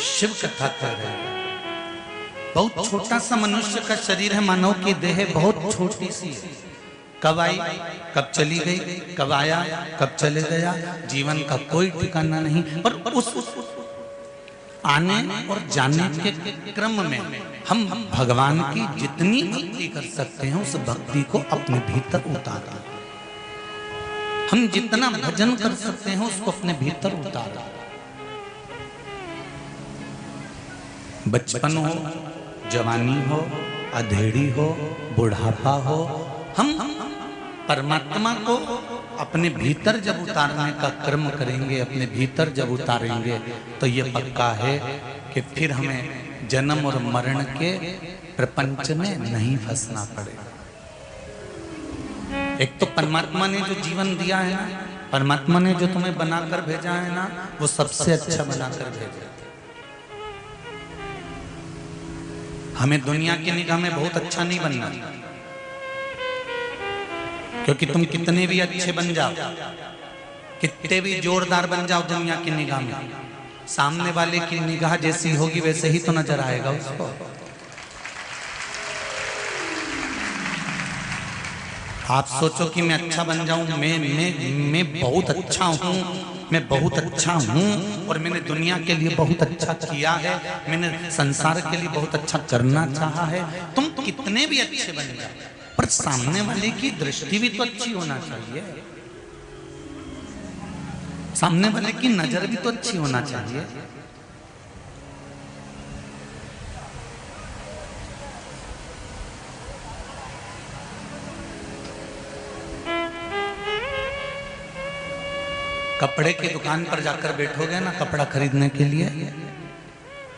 शिव कथा कर रहे हैं। बहुत छोटा सा मनुष्य का शरीर है, मानव की देह बहुत छोटी सी है। कब आई, कब चली गई, कब आया, कब चले गया, जीवन का कोई ठिकाना नहीं। पर उस आने और जाने के क्रम में हम भगवान की जितनी भक्ति कर सकते हैं उस भक्ति को अपने भीतर उतारा। हम जितना भजन कर सकते हैं उसको अपने भीतर उतारा। बचपन हो, जवानी हो, अधेड़ी हो, बुढ़ापा हो, हम परमात्मा को अपने भीतर जब उतारने का कर्म करेंगे, अपने भीतर जब उतारेंगे तो ये पक्का है कि फिर हमें जन्म और मरण के प्रपंच में नहीं फंसना पड़ेगा। एक तो परमात्मा ने जो जीवन दिया है ना, परमात्मा ने जो तुम्हें बनाकर भेजा है ना, वो सबसे अच्छा बनाकर भेजा। हमें दुनिया की निगाह में बहुत अच्छा नहीं बनना, क्योंकि तुम कितने भी अच्छे बन जाओ, कितने भी जोरदार बन जाओ दुनिया की निगाह में, सामने वाले की निगाह जैसी होगी वैसे ही तो नजर आएगा उसको। आप सोचो कि मैं अच्छा बन जाऊं, मैं बहुत अच्छा हूं, मैं बहुत अच्छा हूं और मैंने दुनिया के लिए बहुत अच्छा किया है, मैंने संसार के लिए बहुत अच्छा करना चाहा है। तुम कितने भी अच्छे बन जाओ, पर सामने वाले की दृष्टि भी तो अच्छी होना चाहिए, सामने वाले की नजर भी तो अच्छी होना चाहिए। कपड़े की दुकान पर जाकर बैठोगे ना कपड़ा खरीदने के लिए,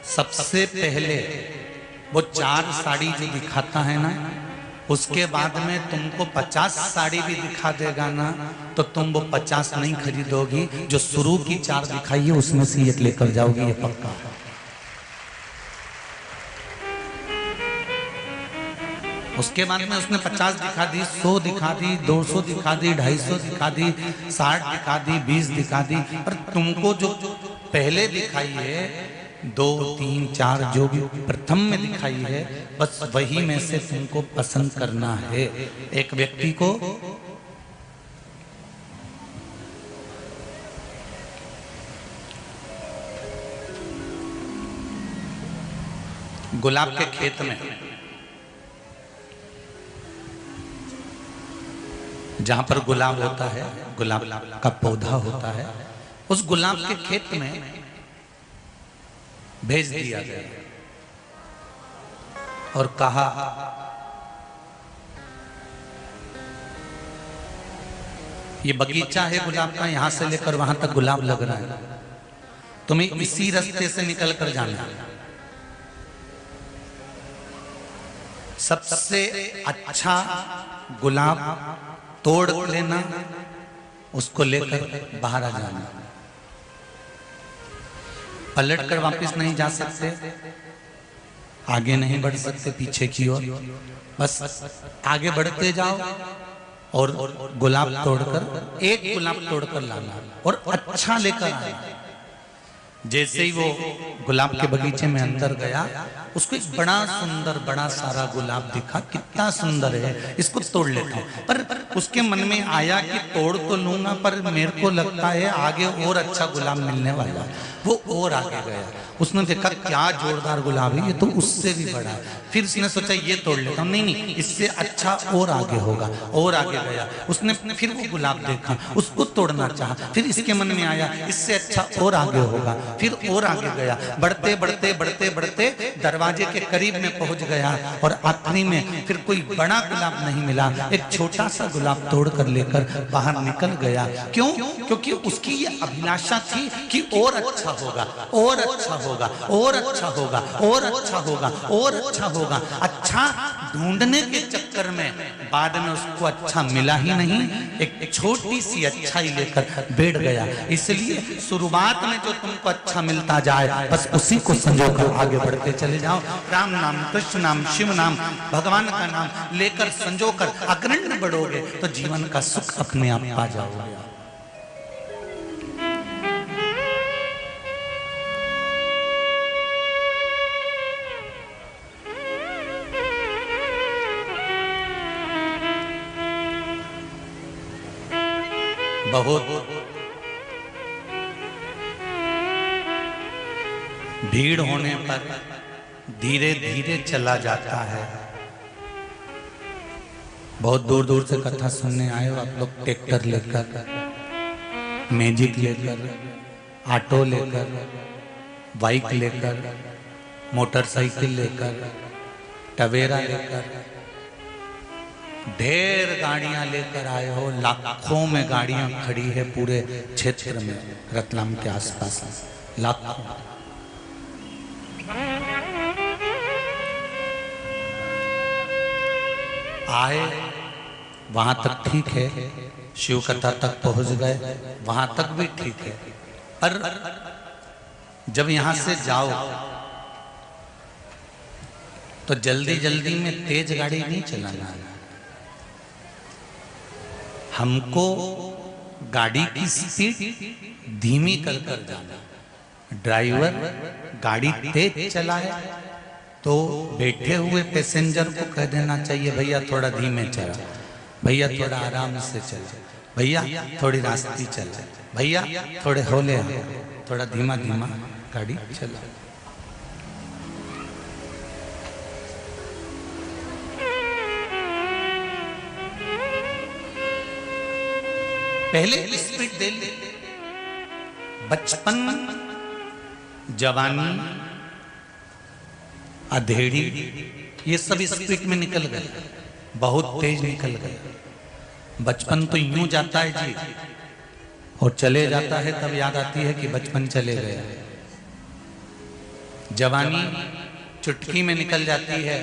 सबसे पहले वो 4 साड़ी जो दिखाता है ना, उसके बाद में तुमको 50 साड़ी भी दिखा देगा ना, तो तुम वो 50 नहीं खरीदोगी, जो शुरू की 4 दिखाई है उसमें से एक लेकर जाओगी, ये पक्का। उसके बाद में उसने 50 दिखा दी, 100 दिखा दी, 200 दिखा दी, 250 दिखा दी, 60 दिखा दी, 20 दिखा दी, पर तुमको जो पहले दिखाई है 2, 3, 4 जो भी प्रथम में दिखाई है, बस वही में से तुमको पसंद करना है। एक व्यक्ति को गुलाब के खेत में, जहां पर गुलाब होता है, गुलाब का पौधा होता है, उस गुलाब के खेत में भेज दिया गया और कहा ये बगीचा है गुलाब का, यहां से लेकर वहां तक गुलाब लग रहा है, तुम्हें इसी रास्ते से निकल कर जाना। सबसे अच्छा गुलाब तोड़ लेना, उसको लेकर बाहर आ जाना, पलट कर वापस नहीं जा सकते, आगे नहीं बढ़ सकते पीछे की ओर, बस आगे बढ़ते जाओ और गुलाब तोड़कर, एक गुलाब तोड़कर लाना और अच्छा लेकर आना। जैसे ही वो गुलाब के बगीचे में अंदर गया, उसको एक बड़ा सुंदर बड़ा सारा गुलाब दिखा, कितना सुंदर है, इसको तोड़ लेता हूं। पर उसके मन में आया कि तोड़ तो लूंगा, पर मेरे को लगता है आगे और अच्छा गुलाब मिलने वाला। वो और आगे गया, उसने देखा क्या जोरदार गुलाब है, ये तो उससे भी बड़ा है। फिर उसने सोचा ये तोड़ लेता हूँ, नहीं इससे अच्छा और आगे होगा, और आगे गया, उसने फिर वो गुलाब देखा, उसको तोड़ना चाहा, फिर इसके मन में आया इससे अच्छा और आगे होगा, फिर और आगे गया, बढ़ते बढ़ते बढ़ते बढ़ते दरवाजे के करीब में पहुंच गया और आखिरी में फिर कोई बड़ा गुलाब नहीं मिला, एक छोटा सा गुलाब तोड़ कर लेकर बाहर निकल गया। क्यों? क्योंकि उसकी ये अभिलाषा थी कि और अच्छा होगा, और अच्छा होगा, और अच्छा होगा, और अच्छा होगा, और अच्छा होगा। अच्छा ढूंढने के चक्कर में बाद में उसको अच्छा मिला ही नहीं, एक छोटी सी अच्छाई लेकर बैठ गया। इसलिए शुरुआत में जो तुमको अच्छा मिलता जाए, बस उसी को संजोकर आगे बढ़ते चले जाओ। राम नाम, कृष्ण नाम, शिव नाम, भगवान का नाम लेकर संजोकर अग्रणी बढ़ोगे तो जीवन का सुख अपने आप पा जाओगे। बहुत भीड़ होने पर धीरे धीरे चला जाता है। बहुत दूर दूर से कथा सुनने आए हो आप लोग, ट्रैक्टर लेकर, मैजिक लेकर, ऑटो लेकर, बाइक लेकर, मोटरसाइकिल लेकर, टवेरा लेकर, ढेर गाड़ियां लेकर आए हो। लाखों में गाड़ियां खड़ी है पूरे क्षेत्र में, रतलाम के आसपास लाखों। आए वहां तक ठीक है, शिव कथा तक पहुंच गए वहां तक भी ठीक है, पर जब यहां से जाओ तो जल्दी जल्दी में तेज गाड़ी नहीं चलाना है। हमको गाड़ी की स्पीड धीमी कर कर जाना। ड्राइवर गाड़ी तेज चलाए तो बैठे हुए पैसेंजर को कह देना चाहिए भैया थोड़ा धीमे चला, भैया थोड़ा आराम से चला, भैया थोड़ी रास्ते चला, भैया थोड़े हौले, थोड़ा धीमा धीमा गाड़ी चला। पहले स्पीड दे ले, बचपन, जवानी, अधेड़ी, ये सब स्पीड में निकल गए, बहुत तेज निकल गए। बचपन तो यूं जाता है जी, और चले जाता है तब याद आती है कि बचपन चले गया। जवानी चुटकी में निकल जाती है,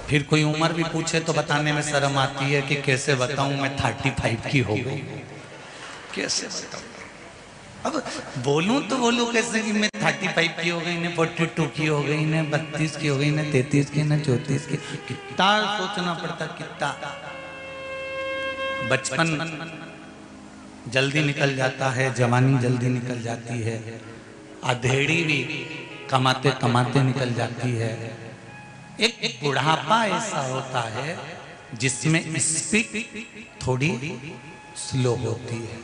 फिर कोई उम्र भी पूछे तो बताने में शर्म आती है कि कैसे बताऊं मैं 35 की हो गई, कैसे बताऊं। अब बोलूं तो बोलूं कैसे कि मैं 35 की हो गई, ने 42 की हो गई, ने 32 की हो गई, ने 33 की, ने 34 की। कितना सोचना पड़ता, कितना। बचपन जल्दी निकल जाता है, जवानी जल्दी निकल जाती है, अधेड़ी भी कमाते कमाते निकल जाती है। एक बुढ़ापा ऐसा होता है जिसमें स्पीड थोड़ी स्लो होती है।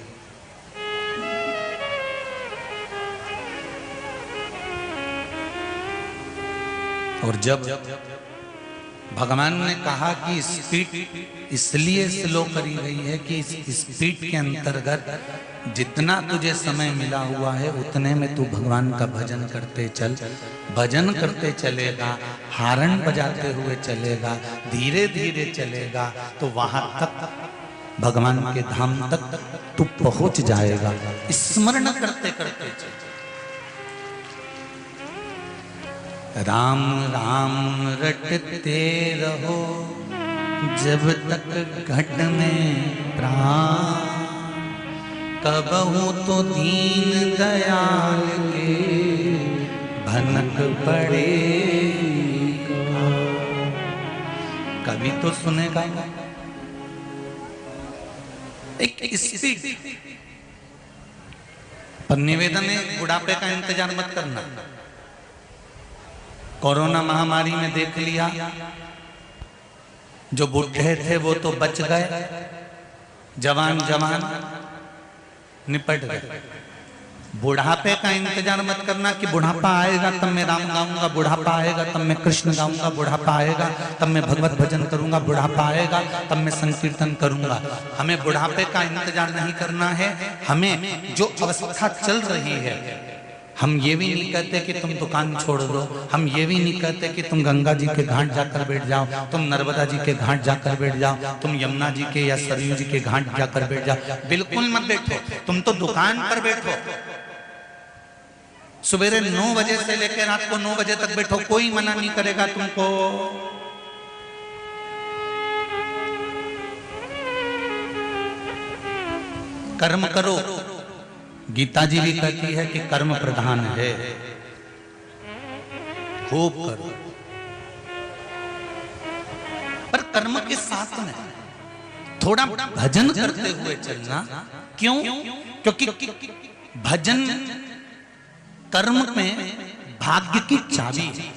और जब भगवान ने कहा कि स्पीड इसलिए स्लो करी गई है कि इस स्पीड के अंतर्गत जितना तुझे समय मिला हुआ है उतने में तू भगवान का भजन करते चल। भजन करते चलेगा, हारन बजाते हुए चलेगा, धीरे धीरे चलेगा तो वहां तक, भगवान के धाम तक तू पहुंच जाएगा। स्मरण करते करते चल। राम राम रटते रहो जब तक घट में प्राण, कबहू तो दीन दयाल के भनक पड़े। कभी तो सुनेगा एक स्पीड, पर निवेदन है बुढ़ापे का इंतजार मत करना। कोरोना महामारी में देख लिया, जो बूढ़े थे वो तो बच गए, जवान जवान निपट गए। बुढ़ापे का इंतजार मत करना कि बुढ़ापा आएगा तब मैं राम गाऊंगा, बुढ़ापा आएगा तब मैं कृष्ण गाऊंगा, बुढ़ापा आएगा तब मैं भगवत भजन करूंगा, बुढ़ापा आएगा तब मैं संकीर्तन करूंगा। हमें बुढ़ापे का इंतजार नहीं करना है। हमें जो अवस्था चल रही है, हम ये भी नहीं कहते कि तुम दुकान छोड़ दो, हम ये भी नहीं कहते कि तुम गंगा जी के घाट जाकर बैठ जाओ, तुम नर्मदा जी के घाट जाकर बैठ जाओ, तुम यमुना जी के या सरयू जी के घाट जाकर बैठ जाओ। बिल्कुल मत बैठो, तुम तो दुकान पर बैठो। सवेरे 9 बजे से लेकर रात को 9 बजे तक बैठो, कोई मना नहीं करेगा तुमको। कर्म करो। गीता जी भी कहती है कि कर्म प्रधान है, खूब करो, पर कर्म के साथ में थोड़ा भजन करते हुए चलना। क्यों? क्योंकि भजन कर्म में भाग्य की चाबी है।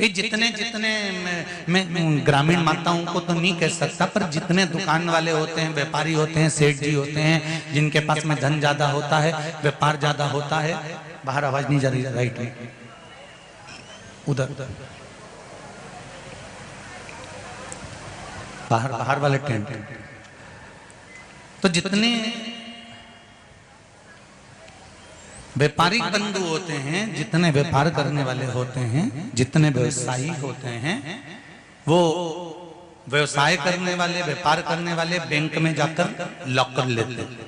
ये जितने जितने मैं ग्रामीण माताओं को तो नहीं कह सकता, पर जितने दुकान वाले होते हैं, व्यापारी होते हैं, सेठ जी होते हैं, जिनके पास में धन ज्यादा होता है, व्यापार ज्यादा होता है, बाहर आवाज नहीं जा रही, राइट में उधर बाहर बाहर वाले टेंट, तो जितने व्यापारिक बंधु होते हैं, जितने व्यापार करने वाले होते हैं, जितने व्यवसायी होते हैं, वो व्यवसाय करने वाले, व्यापार करने वाले बैंक में जाकर लॉकर लेते हैं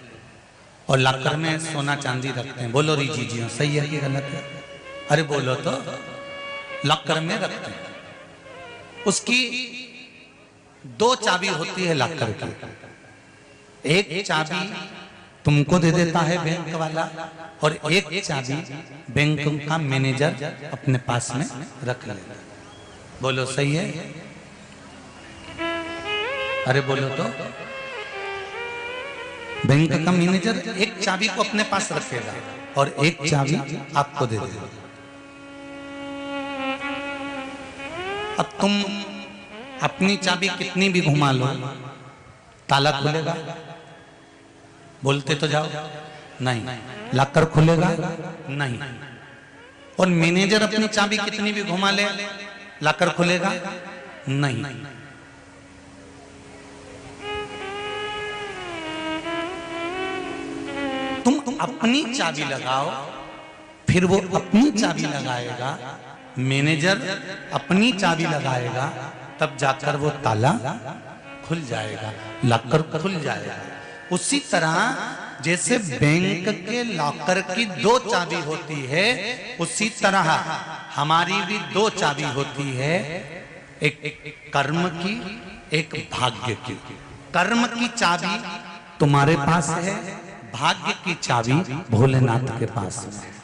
और लॉकर में सोना चांदी रखते हैं। बोलो रीजी जी, सही है कि गलत है? अरे बोलो तो। लॉकर में रखते हैं, उसकी 2 चाबी होती है लॉकर की। एक चाबी तुमको दे देता है बैंक वाला और एक चाबी बैंक का मैनेजर अपने पास में रख लेता है। बोलो सही है? अरे बोलो तो। बैंक का मैनेजर एक चाबी को अपने पास रखेगा और एक चाबी आपको दे देगा। अब तुम अपनी चाबी कितनी भी घुमा लो, ताला खुलेगा? बोलते तो जाओ। नहीं। लॉकर खुलेगा? नहीं। और मैनेजर अपनी चाबी कितनी भी घुमा ले, लॉकर खुलेगा? नहीं। तुम अपनी चाबी लगाओ, फिर वो अपनी चाबी लगाएगा, मैनेजर अपनी चाबी लगाएगा, तब जाकर वो ताला खुल जाएगा, लॉकर खुल जाएगा। उसी तरह जैसे बैंक के लॉकर की 2 चाबी होती है, उसी तरह हमारी भी 2 चाबी होती है, एक कर्म की, एक भाग्य की। कर्म की चाबी तुम्हारे पास है, भाग्य की चाबी भोलेनाथ के पास है।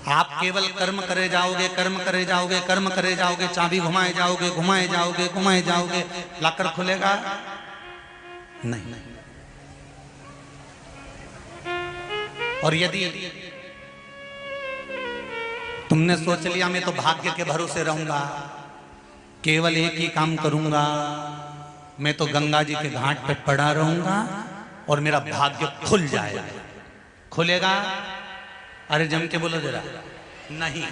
आप केवल कर्म करे जाओगे, कर्म करे जाओगे, कर्म करे जाओगे, चाबी घुमाए जाओगे, घुमाए जाओगे, घुमाए जाओगे, लॉकर खुलेगा? नहीं। और यदि तुमने सोच लिया मैं तो भाग्य के भरोसे रहूंगा, केवल एक ही काम करूंगा, मैं तो गंगा जी के घाट पे पड़ा रहूंगा और मेरा भाग्य खुल जाएगा, खुलेगा? अरे जम के बोलो जरा। नहीं।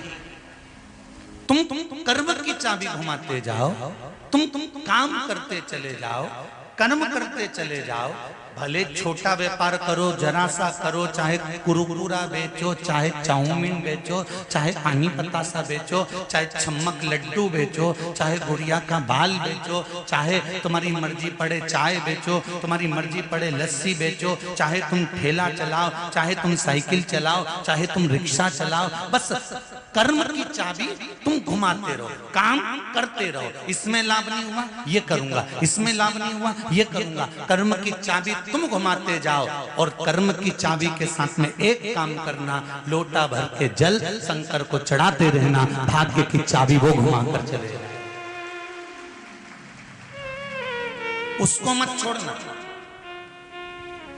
तुम कर्म की चाबी घुमाते जाओ, तुम काम करते चले जाओ, कर्म करते चले जाओ, भले छोटा व्यापार करो, जरा सा करो, चाहे कुरकुरा बेचो, चाहे चाउमीन बेचो, चाहे पानी पतासा बेचो, चाहे छम्मक लड्डू बेचो, चाहे गुड़िया का बाल बेचो, चाहे तुम्हारी मर्जी पड़े चाय बेचो, तुम्हारी मर्जी पड़े लस्सी बेचो, चाहे तुम ठेला चलाओ, चाहे तुम साइकिल चलाओ, चाहे तुम रिक्शा चलाओ, बस कर्म की चाबी तुम घुमाते रहो, काम करते रहो। इसमें लाभ नहीं हुआ ये करूंगा, इसमें लाभ नहीं हुआ ये करूंगा। कर्म की चाबी तुम घुमाते जाओ और कर्म की चाबी के साथ में एक काम करना, लोटा भर के जल शंकर को चढ़ाते रहना, भाग्य की चाबी वो घुमाकर चले जाए, उसको मत छोड़ना।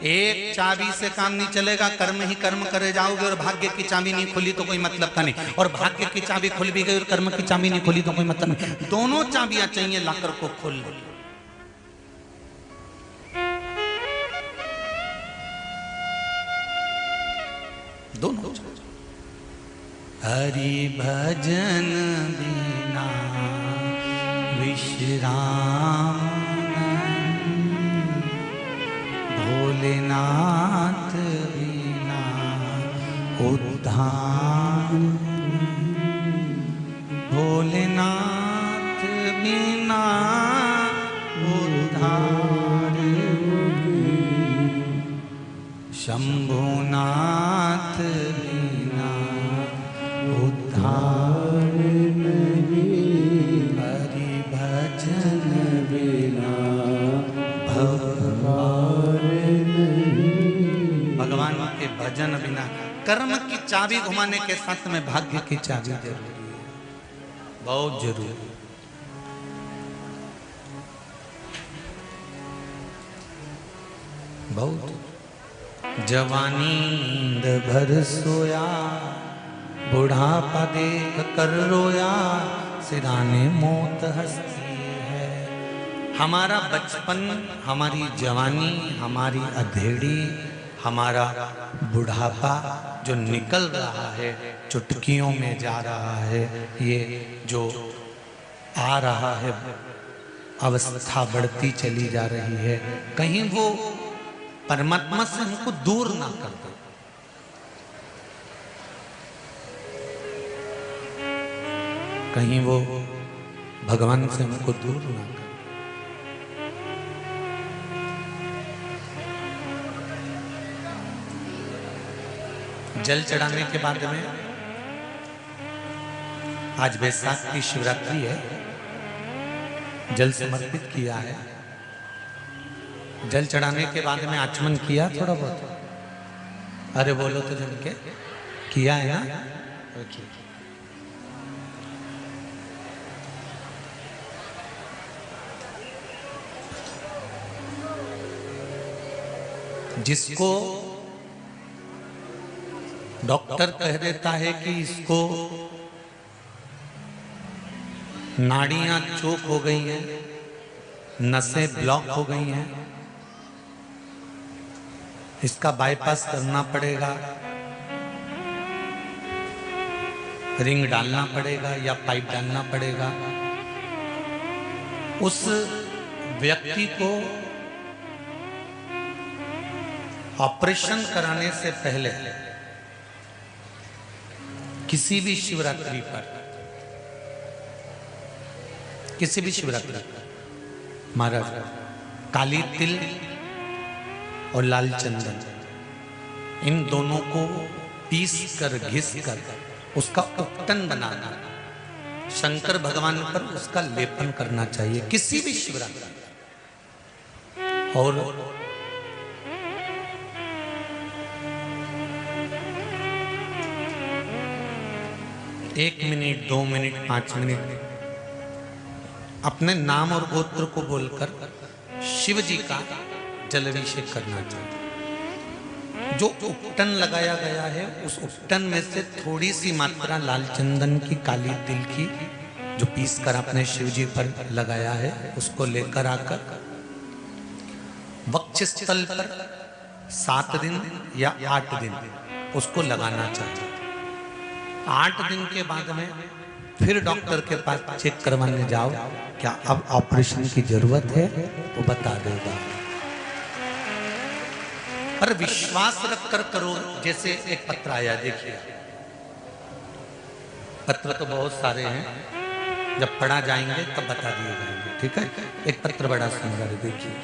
एक चाबी से काम नहीं चलेगा, कर्म ही कर्म करे जाओगे और भाग्य की चाबी नहीं खुली तो कोई मतलब का नहीं, और भाग्य की चाबी खुल भी गई और कर्म की चाबी नहीं खुली तो कोई मतलब नहीं। दोनों चाबियां चाहिए लॉकर को खोल। दोनों। हरि भजन बिना विश्राम, भोलेनाथ बिना उद्धार, भोलेनाथ बिना उद्धार, शंभुनाथ बिना उद्धार नहीं, हरि भजन बिना भगवान नहीं। भगवान के भजन बिना, कर्म की चाबी घुमाने के साथ में भाग्य की चाबी जरूरी है, बहुत जरूरी। बहुत जवानी नींद भर सोया, बुढ़ापा देख कर रोया, सिराने मौत हंसती है। हमारा बचपन, हमारी जवानी, हमारी अधेड़ी, हमारा बुढ़ापा जो निकल रहा है, चुटकियों में जा रहा है, ये जो आ रहा है, अवस्था बढ़ती चली जा रही है, कहीं वो परमात्मा से हमको दूर ना कर दे। कहीं वो भगवान से हमको दूर ना कर। जल चढ़ाने के बाद में, आज वैशाख की शिवरात्रि है, जल समर्पित किया है। जल चढ़ाने के बाद में आचमन किया थोड़ा बहुत, अरे बोलो तो जम के किया है ना। जिसको डॉक्टर कह देता है कि इसको नाड़ियां चोक हो गई हैं, नसें ब्लॉक हो गई हैं, इसका बाईपास करना पड़ेगा, रिंग डालना पड़ेगा या पाइप डालना पड़ेगा, उस व्यक्ति को ऑपरेशन कराने से पहले किसी भी शिवरात्रि पर, किसी भी शिवरात्रि पर महाराज काली तिल और लाल चंदन, इन दोनों को पीस कर घिस कर उसका उपटन बनाना, शंकर भगवान पर उसका लेपन करना चाहिए किसी भी शिवरात्रि। और 1 मिनट, 2 मिनट, 5 मिनट अपने नाम और गोत्र को बोलकर शिव जी का जलाभिषेक करना चाहिए। जो उपटन लगाया गया है, उस उपटन में से थोड़ी सी मात्रा लाल चंदन की, काली तिल की, जो पीस कर आपने शिव जी पर लगाया है, उसको लेकर आकर वक्षस्थल पर 7 दिन या 8 दिन उसको लगाना चाहिए। 8 दिन के बाद में फिर डॉक्टर के पास चेक करवाने जाओ, क्या अब ऑपरेशन की जरूरत है, वो बता देगा। पर विश्वास रखकर करो। जैसे एक पत्र आया, देखिए पत्र तो बहुत सारे हैं, जब पढ़ा जाएंगे तब बता दिए जाएंगे, ठीक है। एक पत्र बड़ा सुंदर है, देखिए।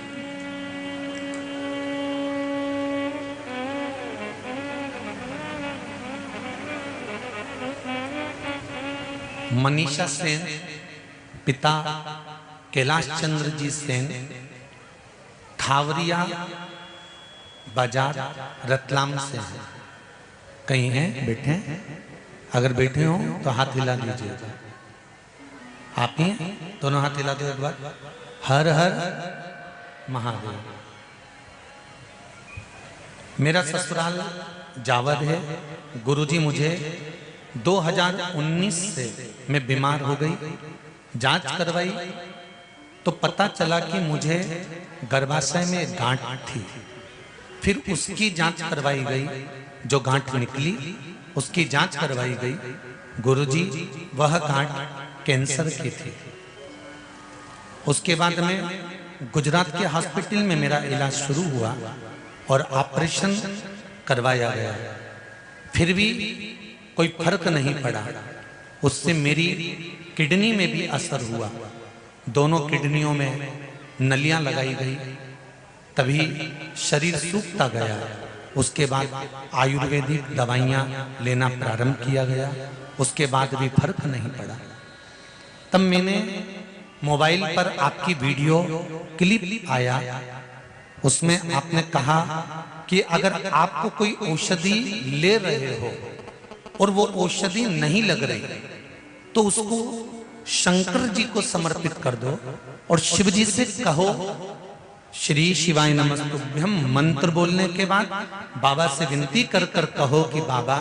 मनीषा सेन, पिता कैलाश चंद्र जी सेन, थावरिया बाजार रतलाम से हैं। कहीं हैं, बैठे हैं? अगर बैठे हो तो हाथ हिला लीजिए। आप ही दोनों हाथ हिला दो एक बार। हर हर महादेव। मेरा ससुराल जावद है। गुरुजी मुझे 2019 से मैं बीमार हो गई, जांच करवाई तो पता चला कि मुझे गर्भाशय में गांठ थी। फिर उसकी जांच करवाई गई, जो गांठ निकली उसकी जांच करवाई गई। गुरुजी वह गांठ कैंसर की थी। उसके बाद में गुजरात के हॉस्पिटल में मेरा इलाज शुरू हुआ और ऑपरेशन करवाया गया, फिर भी कोई फर्क नहीं पड़ा। उससे मेरी किडनी में भी असर हुआ, दोनों किडनियों में नलियां लगाई गई, तभी शरीर सूखता गया। उसके बाद आयुर्वेदिक दवाइयां लेना प्रारंभ किया गया, उसके बाद भी फर्क नहीं पड़ा। तब मैंने मोबाइल पर आपकी वीडियो क्लिप आया, उसमें आपने कहा कि अगर आपको कोई औषधि ले रहे हो और वो औषधि नहीं लग रही तो उसको शंकर जी को समर्पित कर दो और शिव जी से कहो श्री शिवाय नमस्तुभ्यम मंत्र बोलने के बाद बाबा से विनती कर कर कहो कि बाबा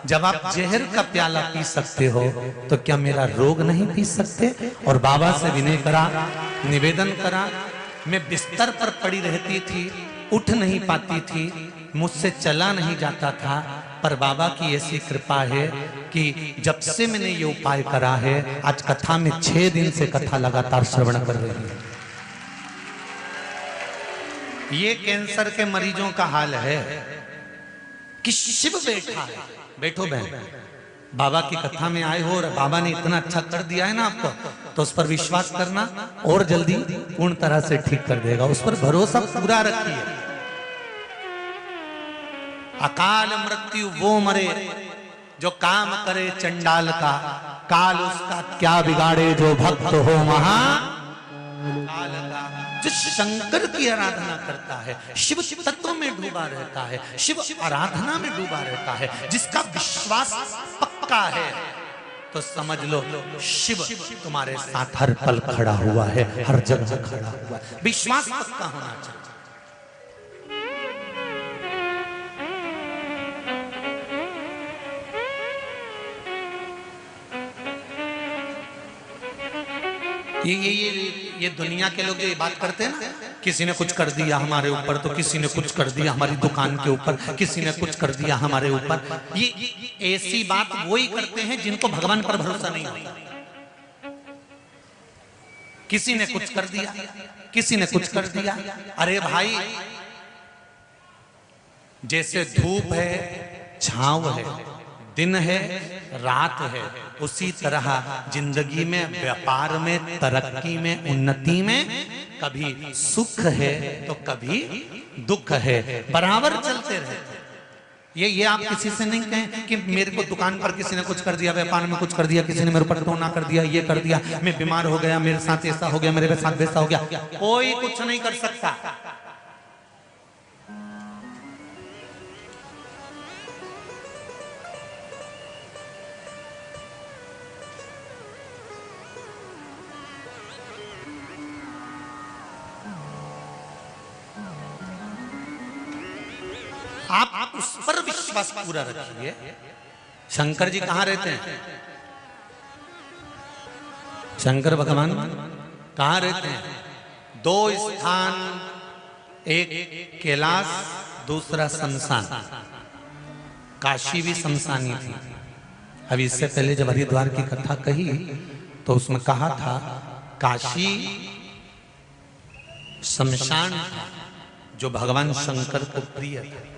जब आप जहर का प्याला पी सकते हो तो क्या मेरा रोग नहीं पी सकते। और बाबा से विनय करा, निवेदन करा। मैं बिस्तर पर पड़ी रहती थी, उठ नहीं पाती थी, मुझसे चला नहीं जाता था, पर बाबा की ऐसी कृपा है कि जब से मैंने ये उपाय करा है, आज कथा में 6 दिन से कथा लगातार श्रवण कर रही है। ये कैंसर के मरीजों का हाल है कि शिव बैठा है। बैठो बहन, बाबा की कथा में आए हो और बाबा ने इतना अच्छा कर दिया है ना आपको, तो उस पर विश्वास करना और जल्दी पूर्ण तरह से ठीक कर देगा। उस पर भरोसा पूरा रखिए। अकाल मृत्यु वो मरे जो काम करे चंडाल का, काल उसका क्या बिगाड़े जो भक्त हो महाकाल का। जो शंकर की आराधना करता है, शिव तत्व में डूबा रहता है, शिव आराधना में डूबा रहता है, जिसका विश्वास पक्का है, तो समझ लो शिव तुम्हारे साथ हर पल खड़ा हुआ है, हर जगह खड़ा हुआ है। विश्वास पक्का होना चाहिए। ये दुनिया के लोग जो ये बात करते हैं ना, किसी ने कुछ कर दिया हमारे ऊपर, तो किसी ने कुछ कर दिया हमारी दुकान के ऊपर, किसी ने कुछ कर दिया हमारे ऊपर, ये ऐसी बात वही करते हैं जिनको भगवान पर भरोसा नहीं होता। किसी ने कुछ कर दिया, किसी ने कुछ कर दिया। अरे भाई, जैसे धूप है, छांव है, दिन है, रात है, उसी तरह जिंदगी में, व्यापार में, तरक्की में, उन्नति में कभी सुख है तो कभी दुख है, बराबर चलते रहते। ये आप किसी से नहीं कहें कि मेरे को दुकान पर किसी ने कुछ कर दिया, व्यापार में कुछ कर दिया, किसी ने मेरे ऊपर टोना कर दिया, ये कर दिया, मैं बीमार हो गया, मेरे साथ ऐसा हो गया, मेरे साथ वैसा हो गया। कोई कुछ नहीं कर सकता। आप उस पर विश्वास पूरा रखिए। शंकर जी कहां रहते हैं? शंकर भगवान कहां रहते हैं? 2 स्थान, एक कैलाश, दूसरा शमशान। काशी भी शमशानी थी। अभी इससे पहले जब हरिद्वार की कथा कही तो उसमें कहा था काशी शमशान जो भगवान शंकर को प्रिय था।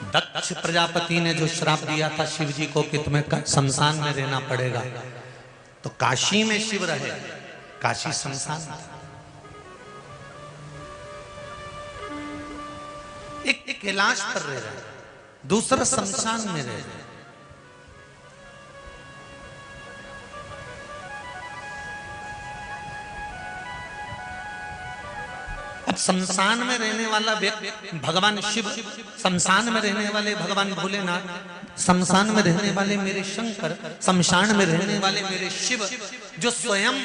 दक्ष प्रजापति ने जो श्राप दिया था शिव जी को कि तुम्हें शमशान में रहना पड़ेगा, तो काशी में शिव रहे, काशी शमशान था। एक कैलाश पर रह रहे, दूसरा शमशान में रह रहे। अब शमशान में रहने वाला व्यक्ति भगवान शिव, शमशान में रहने वाले भगवान भोलेनाथ, शमशान में रहने वाले मेरे शंकर, शमशान में रहने वाले मेरे शिव, जो स्वयं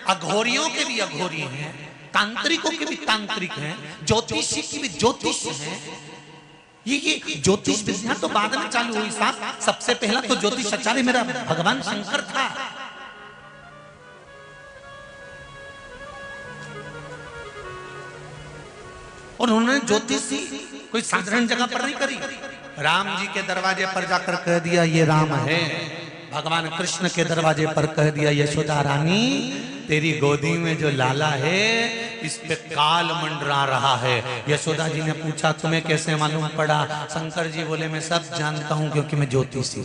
अघोरियों के भी अघोरी हैं, तांत्रिकों के भी तांत्रिक हैं, ज्योतिषी की भी ज्योतिष हैं। ये ज्योतिष विद्या तो बाद में चालू हुई साहब। सबसे पहला तो ज्योतिष आचार्य मेरा भगवान शंकर था। और उन्होंने ज्योतिषी कोई साधारण जगह पर नहीं करी। राम जी के दरवाजे पर जाकर कह दिया ये राम है। भगवान कृष्ण के दरवाजे पर कह दिया यशोदा रानी तेरी गोदी में जो लाला है इस पे काल मंडरा रहा है। यशोदा जी ने पूछा तुम्हें कैसे मालूम पड़ा? शंकर जी बोले मैं सब जानता हूं क्योंकि मैं ज्योतिषी।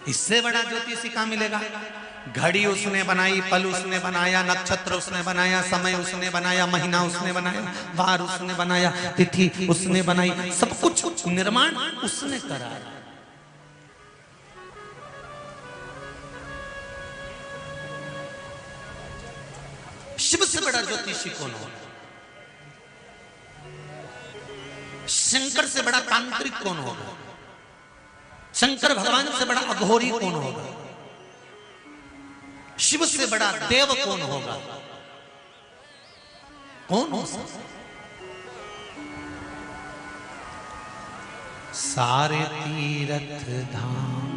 इससे बड़ा ज्योतिषी कहां मिलेगा? घड़ी उसने बनाई, पल उसने बनाया, नक्षत्र उसने बनाया, समय उसने बनाया, महीना उसने बनाया, वार उसने बनाया, तिथि उसने बनाई, सब कुछ निर्माण उसने कराया। शिव से बड़ा ज्योतिषी कौन होगा? शंकर से बड़ा तांत्रिक कौन होगा? शंकर भगवान से बड़ा अघोरी कौन होगा? शिव से बड़ा देव कौन होगा? कौन हो सकता? सारे तीर्थ धाम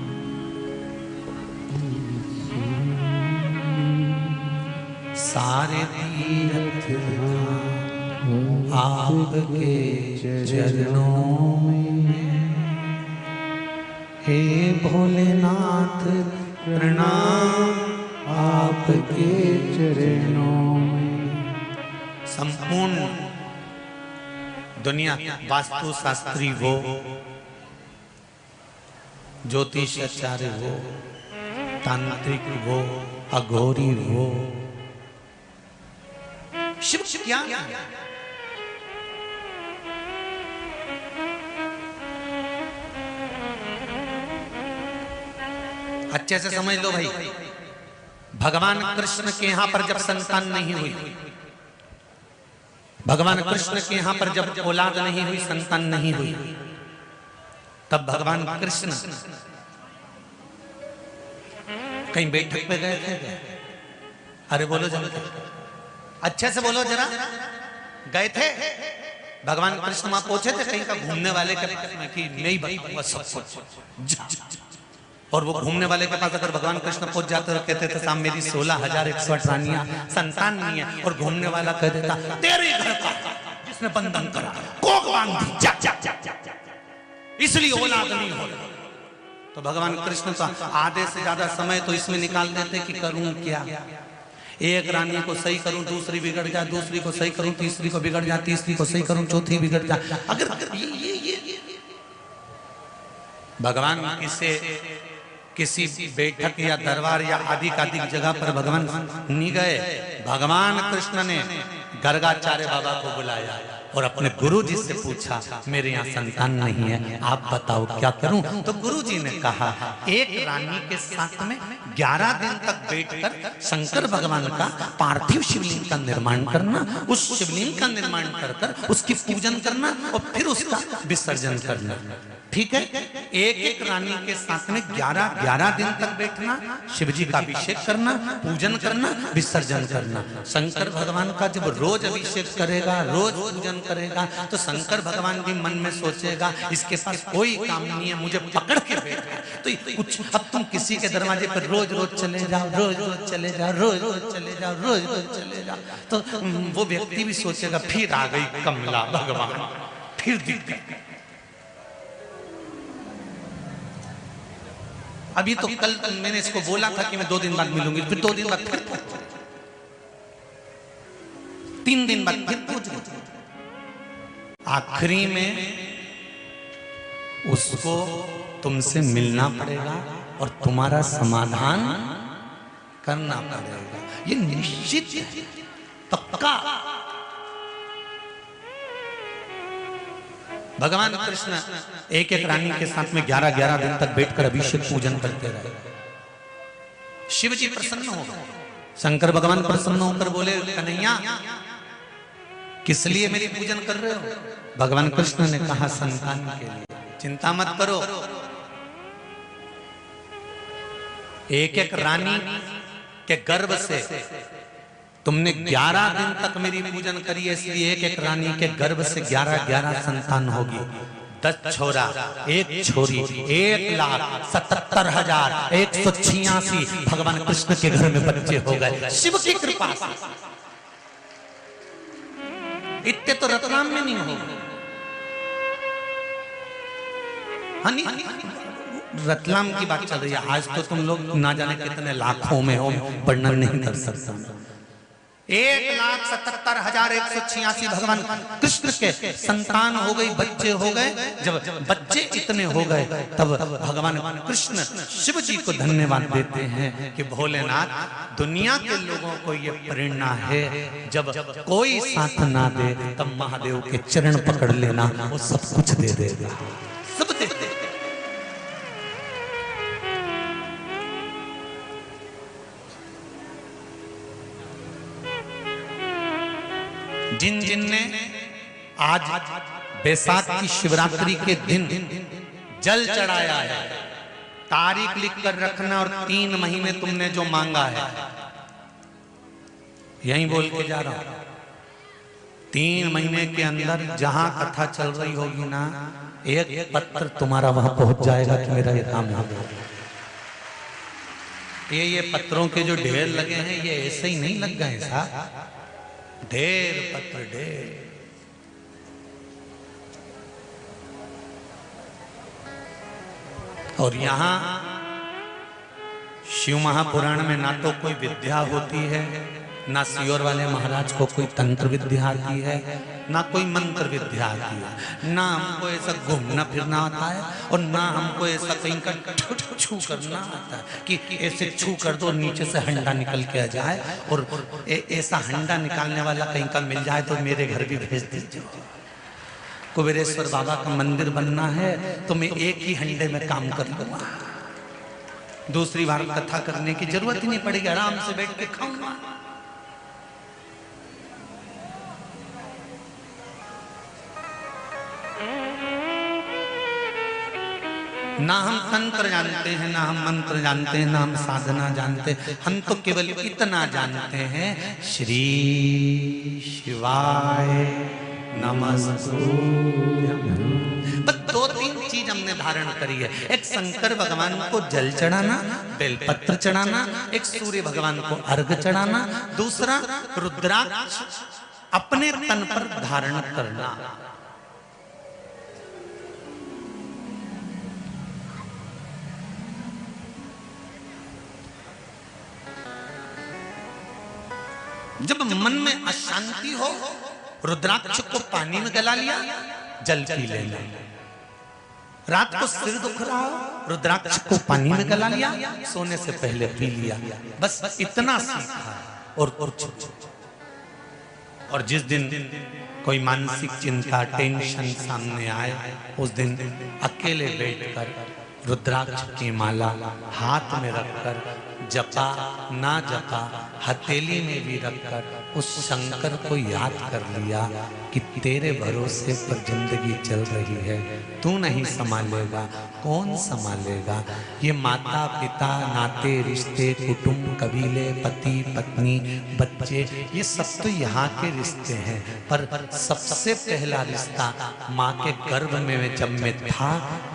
सारे तीर्थ धाम आपके चरणों में, हे भोलेनाथ प्रणाम आपके चरणों में। संपूर्ण दुनिया वास्तु शास्त्री हो, ज्योतिष आचार्य हो, तांत्रिक हो, अघोरी हो, शिव क्या है? अच्छे से समझ लो भाई, भगवान कृष्ण के यहां पर जब संतान नहीं हुई, भगवान कृष्ण के यहां पर जब औलाद नहीं हुई, संतान नहीं हुई, तब भगवान कृष्ण कहीं बैठक पे गए थे? अरे बोलो जरा, अच्छे से बोलो जरा। गए थे? भगवान कृष्ण वहां पहुंचे थे कहीं का घूमने वाले के कि नहीं बताऊंगा सब कुछ। और वो घूमने वाले के पास अगर भगवान कृष्ण पहुंच जाते और कहते थे साहब मेरी 16,108 रानियां, संतान नहीं है, और घूमने वाला कह देता तेरे घर का जिसने बंधन करा कोक बांध दी, जा जा जा जा, इसलिए औलाद नहीं हो। तो भगवान कृष्ण तो आधे से ज्यादा समय तो इसमें निकाल देते कि करूं क्या, एक रानी को सही करूं, दूसरी बिगड़ जाए, दूसरी को सही करूं, तीसरी को बिगड़ जाए, तीसरी को सही करूं, चौथी बिगड़ जाए। अगर ये भगवान किसी बैठक या दरबार या आधिकाधिक जगह पर भगवान नहीं गए, भगवान कृष्ण ने गर्गाचार्य बाबा को बुलाया और अपने गुरुजी से पूछा मेरे यहाँ संतान नहीं है, आप बताओ क्या करूं? तो गुरुजी ने कहा एक रानी के साथ में 11 दिन तक बैठकर शंकर भगवान का पार्थिव शिवलिंग का निर्माण करना, उस शिवलिंग का निर्माण कर उसकी पूजन करना और फिर उसका विसर्जन करना। ठीक है, एक एक रानी के साथ में 11 दिन तक बैठना, शिवजी का अभिषेक करना, पूजन करना, विसर्जन करना। शंकर भगवान का जब रोज अभिषेक करेगा, रोज पूजन करेगा, तो शंकर भगवान भी मन में सोचेगा इसके पास कोई काम नहीं है, मुझे पकड़ के बैठे। तो कुछ अब तुम किसी के दरवाजे पर रोज रोज चले जाओ, रोज रोज चले जाओ, रोज रोज चले जाओ, रोज रोज चले जाओ, तो वो व्यक्ति भी सोचेगा फिर आ गई कमला भगवान, फिर दिख गई। अभी तो कल मैंने इसको बोला था कि मैं 2 दिन बाद मिलूंगी, फिर 2 दिन बाद फिर 3 दिन बाद फिर पूछ गई। आखिरी में उसको तुमसे मिलना पड़ेगा और तुम्हारा समाधान करना पड़ेगा, ये निश्चित है, पक्का। भगवान कृष्ण एक एक रानी के साथ में 11 दिन तक बैठकर अभिषेक पूजन करते रहे। शिव जी प्रसन्न हो, शंकर भगवान प्रसन्न होकर बोले कन्हैया किस लिए मेरी पूजन कर रहे हो? भगवान कृष्ण ने कहा संतान के लिए। चिंता मत करो, एक एक रानी के गर्भ से तुमने 11 दिन तक मेरी पूजन करी है, इसलिए एक एक रानी के गर्भ से 11 संतान होगी। 10 छोरा 1 छोरी, 1,77,186 भगवान कृष्ण के घर में बच्चे हो गए शिव की कृपा से। इतने तो रतलाम में नहीं होगा, रतलाम की बात चल रही है। आज तो तुम लोग ना जाने कितने लाखों में हो, वर्णन नहीं कर सकता। 1,77,186 भगवान कृष्ण के संतान हो गई, बच्चे हो गए। जब बच्चे इतने हो गए तब भगवान कृष्ण शिव जी को धन्यवाद देते हैं कि भोलेनाथ, दुनिया के लोगों को ये प्रेरणा है जब कोई साथ ना दे तब महादेव के चरण पकड़ लेना, वो सब कुछ दे देगा, सब दे देगा। जिन जिन ने आज बैसाख की शिवरात्रि के दिन जल चढ़ाया है, तारीख लिख कर रखना और 3 महीने तुमने जो मांगा है, यहीं बोल के जा रहा हूं, 3 महीने के अंदर जहां कथा चल रही होगी ना, एक पत्र तुम्हारा वहां पहुंच जाएगा कि मेरा ये काम हो गया। ये पत्रों के जो ढेर लगे हैं, ये ऐसे ही नहीं लग गए साहब, ढेर पत्र ढेर। और यहां शिव महापुराण में ना तो कोई विद्या होती है, ना सियोर वाले महाराज को कोई तंत्र विद्या आती है, ना कोई मंत्र विद्या आती है, ना हमको ऐसा घूमना फिरना आता है, और ना हमको ऐसा कहीं का छू करना आता है कि ऐसे छू कर दो नीचे से हंडा निकल के आ जाए, और ऐसा हंडा निकालने वाला कहीं का मिल जाए तो मेरे घर भी भेज दीजिए। कुबेरेश्वर बाबा का मंदिर बनना है तो मैं एक ही हंडे में काम कर लूंगा, दूसरी बार कथा करने की जरूरत ही नहीं पड़ेगी, आराम से बैठ के खाऊंगा। ना हम तंत्र जानते हैं, ना हम मंत्र जानते हैं, ना हम साधना जानते हैं, हम तो केवल इतना जानते हैं, श्री शिवाय नमस्तुभ्यं। बस 2-3 चीज हमने धारण करी है, एक शंकर भगवान को जल चढ़ाना, बेलपत्र चढ़ाना, एक सूर्य भगवान को अर्घ चढ़ाना, दूसरा रुद्राक्ष अपने तन पर धारण करना। जब मन में अशांति हो, रुद्राक्ष को पानी में गला लिया, जल पी लेना। रात को सिर दुख रहा हो, रुद्राक्ष को पानी में गला लिया, सोने से पहले पी लिया, बस इतना सीखा। और जिस दिन कोई मानसिक चिंता टेंशन सामने आए, उस दिन अकेले बैठकर रुद्राक्ष की माला हाथ में रखकर, जपा ना जपा हथेली में भी रखकर उस शंकर को याद कर लिया कि तेरे भरोसे पर जिंदगी चल रही है, तू नहीं संभालेगा, कौन संभालेगा। ये माता पिता नाते रिश्ते कुटुंब कबीले पति पत्नी बच्चे, ये सब तो यहाँ के रिश्ते हैं, पर सबसे पहला रिश्ता माँ के गर्भ में जब मैं था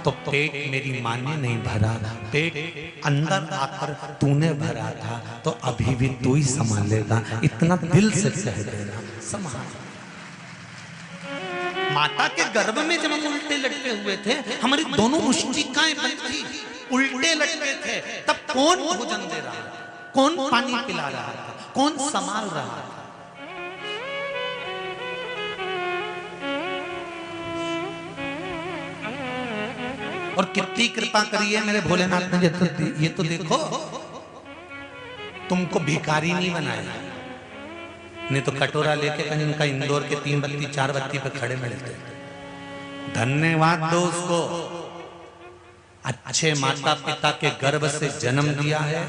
तो पेट मेरी माँ ने नहीं भरा, पेट अंदर आकर तूने भरा था, तो अभी भी तू ही संभालेगा, इतना दिल से कह देना, संभाल। माता के गर्भ में जब हम उल्टे लटके हुए थे, हमारी दोनों मुष्टिकाएं बंद थी, उल्टे लटके थे, तब कौन भोजन दे रहा था, कौन पानी पिला रहा था, कौन संभाल रहा था। और कितनी कृपा करी है मेरे भोलेनाथ ने, ये तो देखो, तुमको भिखारी नहीं बनाया, नहीं तो कटोरा लेके कहीं उनका इंदौर के 3 बत्ती 4 बत्ती पे खड़े मिलते। धन्यवाद दो उसको, अच्छे माता पिता के गर्भ से जन्म दिया है,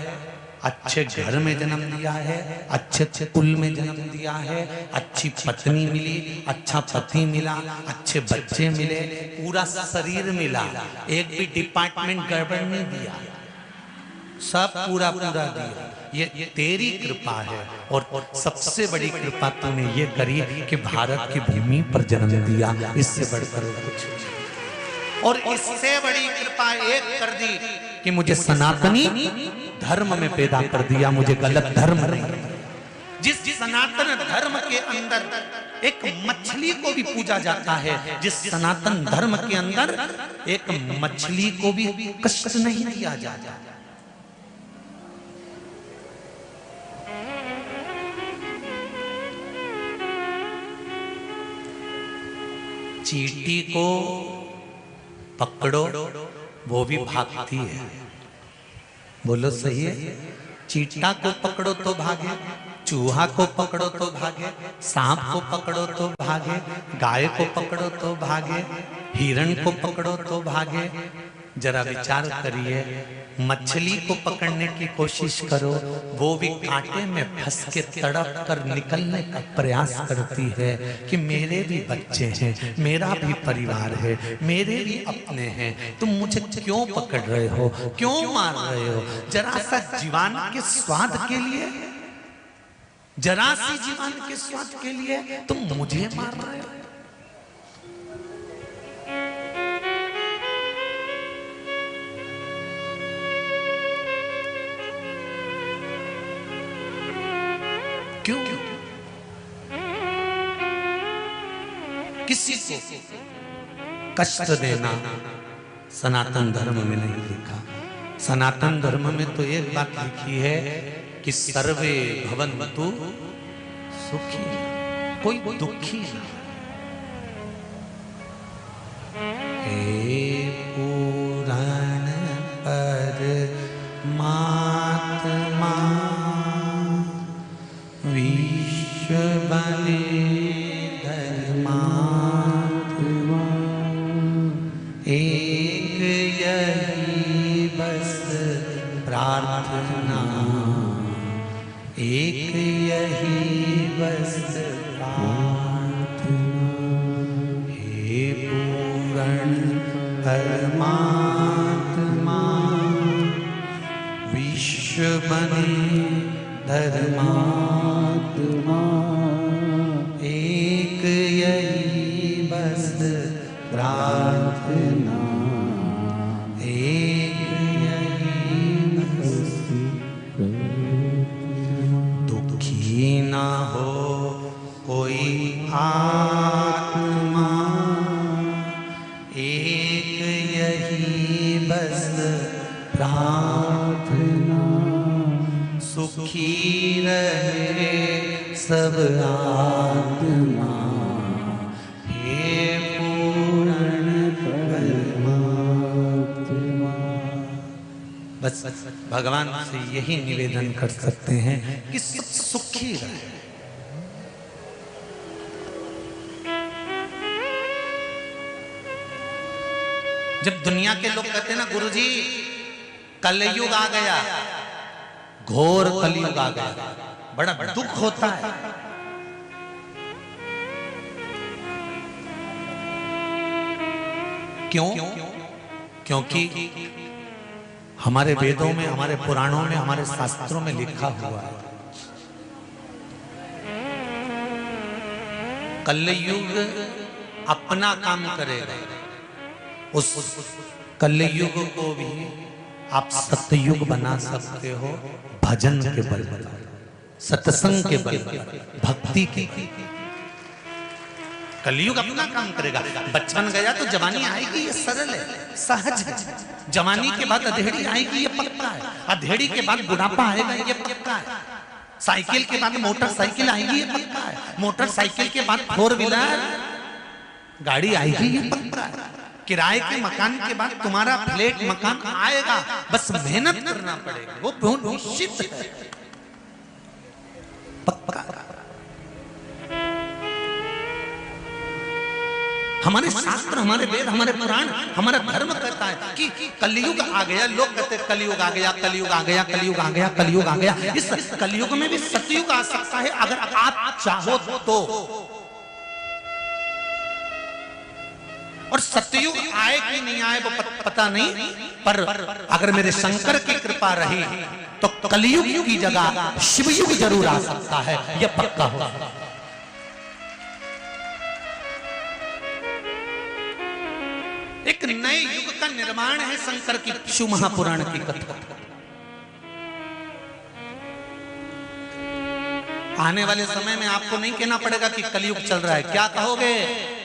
अच्छे घर में जन्म दिया है, अच्छे कुल में जन्म दिया है, अच्छी पत्नी मिली, अच्छा पति मिला, अच्छे बच्चे मिले, पूरा शरीर मिला, एक भी डिपार्टमेंट गड़बड़ नहीं दिया, सब पूरा दिया। ये तेरी कृपा है, और सबसे बड़ी कृपा तूने ये करी कि भारत की भूमि पर जन्म दिया, इससे बढ़कर कुछ। और इससे बड़ी कृपा एक कर दी कि मुझे सनातनी धर्म में पैदा कर दिया, मुझे गलत धर्म नहीं। जिस सनातन धर्म के अंदर एक मछली को भी पूजा जाता है, जिस सनातन धर्म के अंदर एक मछली को भी कष्ट नहीं दिया जाता। चींटी को पकड़ो वो भी भागती है, बोलो सही है। चींटा को पकड़ो तो भागे, चूहा को पकड़ो तो भागे, सांप को पकड़ो तो भागे, गाय को पकड़ो तो भागे, हिरण को पकड़ो तो भागे, जरा विचार करिए, मछली को पकड़ने की कोशिश करो, वो भी कांटे में फंस के तड़प कर निकलने का प्रयास करती है कि मेरे भी बच्चे हैं, मेरा भी परिवार है, मेरे भी अपने हैं, तुम मुझे क्यों पकड़ रहे हो, क्यों मार रहे हो? जरा सा जीवन के स्वाद के लिए, जरा सी जीवन के स्वाद के लिए तुम मुझे मार रहे हो। क्यों? किसी को कष्ट देना सनातन धर्म में नहीं लिखा। सनातन धर्म में तो एक बात लिखी है कि सर्वे भवन्तु सुखी, कोई दुखी ना। हे पुराण परमात्मा विश्व बने धर्मात्मा, एक यही बस प्रार्थना, एक यही बस प्रार्थना। हे पूर्ण परमात्मा विश्व बने धर्मात्मा, एक यही बस प्रार्थना, एक यही बस। दुखी ना हो कोई आत्मा, एक यही बस प्रार्थना, सुखी रहे सब आत्मा। हे पूर्ण परमात्मा। बस भगवान से यही निवेदन कर सकते हैं कि सब सुखी रहे। जब दुनिया के लोग कहते हैं ना गुरुजी कलयुग आ गया, घोर कलयुग आ गया, बड़ा दुख होता है। क्यों? क्योंकि हमारे वेदों में, हमारे पुराणों में, हमारे शास्त्रों में लिखा हुआ है कलयुग अपना काम करेगा। उस कलयुग को भी आप सतयुग बना सकते हो भजन के बल पर, सत्संग के बल पर, भक्ति की। कलयुग अपना काम करेगा। बचपन गया तो जवानी आएगी, ये सरल है, सहज है। जवानी के बाद अधेड़ी आएगी, ये पक्का है। अधेड़ी के बाद बुढ़ापा आएगा, ये पक्का है। साइकिल के बाद मोटरसाइकिल आएगी, ये पक्का है। मोटरसाइकिल के बाद 4 व्हीलर गाड़ी आएगी, ये पक्का है। किराए के मकान के बाद तुम्हारा फ्लैट मकान आएगा, बस मेहनत करना पड़ेगा, वो बहुत निश्चित है, पक्का। हमारे शास्त्र, हमारे वेद, हमारे पुराण, हमारा धर्म कहता है कि कलयुग आ गया। लोग कहते हैं कलयुग आ गया, कलयुग आ गया, कलयुग आ गया, कलयुग आ गया। इस कलयुग में भी सतयुग आ सकता है अगर आप चाहो तो। और सतयुग आए कि नहीं आए वो पता नहीं, पर अगर मेरे शंकर की कृपा रही तो कलयुग की जगह शिवयुग जरूर आ सकता है, यह पक्का हो। एक नए युग का निर्माण है शंकर की शिव महापुराण की कथा। आने वाले समय में आपको नहीं कहना पड़ेगा कि कलयुग चल रहा है, क्या कहोगे?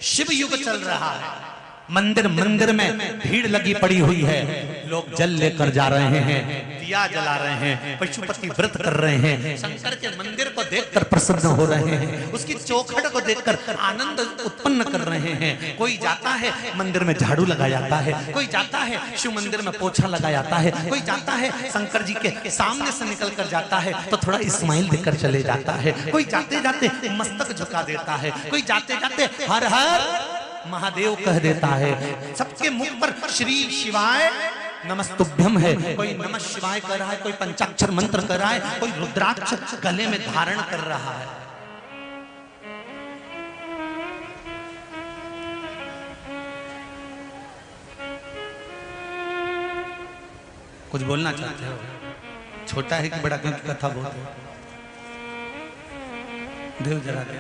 शिव युग चल रहा है। मंदिर मंदिर में भीड़ लगी पड़ी हुई है, लोग जल लेकर जा रहे हैं, दिया जला रहे हैं, पशुपति व्रत कर रहे हैं, शंकर के मंदिर को देखकर प्रसन्न हो रहे हैं, उसकी चौखट को देखकर आनंद उत्पन्न कर रहे हैं। कोई जाता है मंदिर में झाड़ू लगा जाता है, कोई जाता है शिव मंदिर में पोछा लगा जाता है, कोई जाता है शंकर जी के सामने से निकल कर जाता है तो थोड़ा इस्माइल देकर चले जाता है, कोई जाते जाते मस्तक झुका देता है, कोई जाते जाते हर हर महादेव कह देता है। सबके मुख पर श्री शिवाय नमस्तुभ्यम है। कोई नमः शिवाय कर रहा है, कोई पंचाक्षर मंत्र कर रहा है, कोई रुद्राक्ष गले में धारण कर रहा है। कुछ बोलना चाहते हो? छोटा है कि बड़ा, क्योंकि कथा बहुत है। देव जरा दे